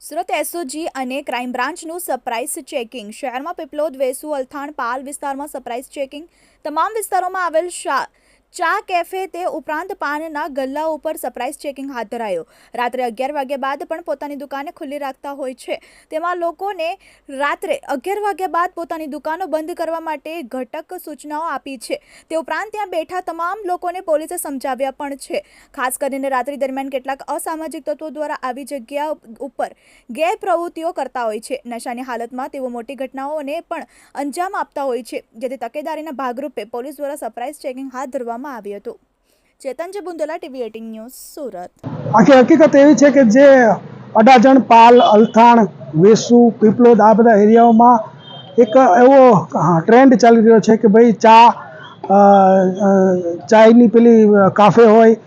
Surat SOG અને crime બ્રાન્ચનું surprise checking. શહેરમાં પીપલોદ, વેસુ, અલથાણ, પાલ વિસ્તારમાં સરપ્રાઇઝ ચેકિંગ. તમામ વિસ્તારોમાં આવેલ ચા કેફે તે ઉપરાંત પાનના ગલ્લા ઉપર સરપ્રાઇઝ ચેકિંગ હાથ ધરાયો. રાત્રે 11 વાગ્યા બાદ પણ પોતાની દુકાને ખુલ્લી રાખતા હોય છે તેમાં લોકોને રાત્રે 11 વાગ્યા બાદ પોતાની દુકાનો બંધ કરવા માટે ઘટક સૂચનાઓ આપી છે. તે ઉપરાંત ત્યાં બેઠા તમામ લોકોને પોલીસે સમજાવ્યા પણ છે. ખાસ કરીને રાત્રિ દરમિયાન કેટલાક અસામાજિક તત્વો દ્વારા આવી જગ્યા ઉપર ગેરપ્રવૃત્તિઓ કરતા હોય છે. નશાની હાલતમાં તેઓ મોટી ઘટનાઓને પણ અંજામ આપતા હોય છે, જેથી તકેદારીના ભાગરૂપે પોલીસ દ્વારા સરપ્રાઇઝ ચેકિંગ હાથ ધરવામાં આવ્યું હતું. ચેતનજી બુંદેલા, TV 18 ન્યૂઝ, સુરત. આખી હકીકત એવી છે કે જે અડાજણ, પાલ, અલથાણ, વેસુ, પીપલોદ આ બધા એરિયાઓમાં એક એવો ટ્રેન્ડ ચાલી રહ્યો છે કે ભાઈ ચાયની પેલી કાફે હોય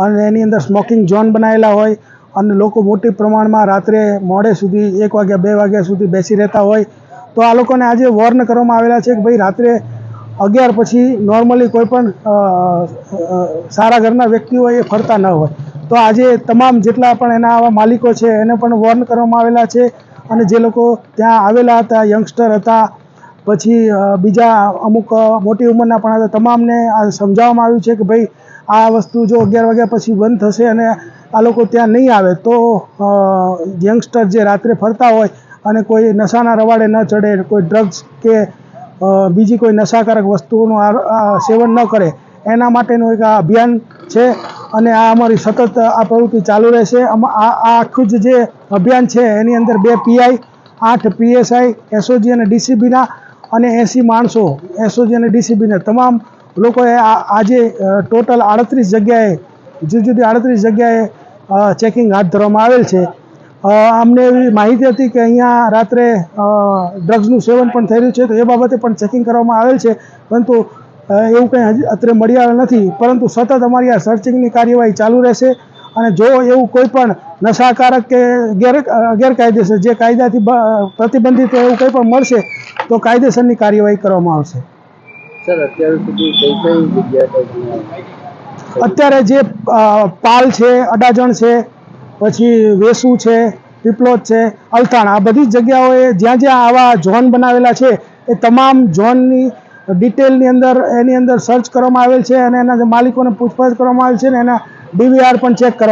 અને એની અંદર સ્મોકિંગ ઝોન બનાવેલા હોય અને લોકો મોટી પ્રમાણમાં રાત્રે મોડે સુધી 1 વાગ્યા 2 વાગ્યા સુધી બેસી રહેતા હોય. તો આ લોકોને આજે વોર્ન કરવામાં આવેલા છે કે ભાઈ રાત્રે 11 પછી નોર્મલી કોઈ પણ સારા ઘરના વ્યક્તિઓ એ ફરતા ન હોય. તો આજે તમામ જેટલા પણ એના આવા માલિકો છે એને પણ વોર્ન કરવામાં આવેલા છે. અને જે લોકો ત્યાં આવેલા હતા, યંગસ્ટર હતા, પછી બીજા અમુક મોટી ઉંમરના પણ હતા, તમામને આ સમજાવવામાં આવ્યું છે કે ભાઈ આ વસ્તુ જો 11 વાગ્યા પછી બંધ થશે અને આ લોકો ત્યાં નહીં આવે તો યંગસ્ટર જે રાત્રે ફરતા હોય અને કોઈ નશાના રવાડે ન ચડે, કોઈ ડ્રગ્સ કે બીજી કોઈ નશાકારક વસ્તુઓનું સેવન ન કરે એના માટેનું એક આ અભિયાન છે. અને આ અમારી સતત આ પ્રવૃત્તિ ચાલુ રહેશે. આ આખું જે અભિયાન છે એની અંદર 2 PI, 8 PSI, એસઓજી અને ડીસીબીના અને 80 માણસો એસઓજી અને ડીસીબીના તમામ લોકોએ આજે ટોટલ 38 જગ્યાએ જુદી જુદી 38 જગ્યાએ ચેકિંગ હાથ ધરવામાં આવેલ છે. અમને એવી માહિતી હતી કે અહીંયા રાત્રે ડ્રગ્સનું સેવન પણ થઈ રહ્યું છે, તો એ બાબતે પણ ચેકિંગ કરવામાં આવેલ છે. પરંતુ એવું કંઈ હજી અત્રે મળી આવેલ નથી. પરંતુ સતત અમારી આ સર્ચિંગની કાર્યવાહી ચાલુ રહેશે અને જો એવું કોઈ પણ નશાકારક કે ગેરકાયદેસર જે કાયદાથી પ્રતિબંધિત એવું કંઈ પણ મળશે તો કાયદેસરની કાર્યવાહી કરવામાં આવશે. સર, અત્યાર સુધી કઈ જગ્યાએ અત્યારે જે પાલ છે, અડાજણ છે, પછી વેસુ છે, પીપલોદ છે, અલથાણ આ બધી જગ્યાઓએ જ્યાં જ્યાં આવા ઝોન બનાવેલા છે એ તમામ ઝોનની ડિટેલની અંદર એની અંદર સર્ચ કરવામાં આવેલ છે અને એના માલિકોને પૂછપરછ કરવામાં આવેલ છે અને એના DVR પણ ચેક કરવામાં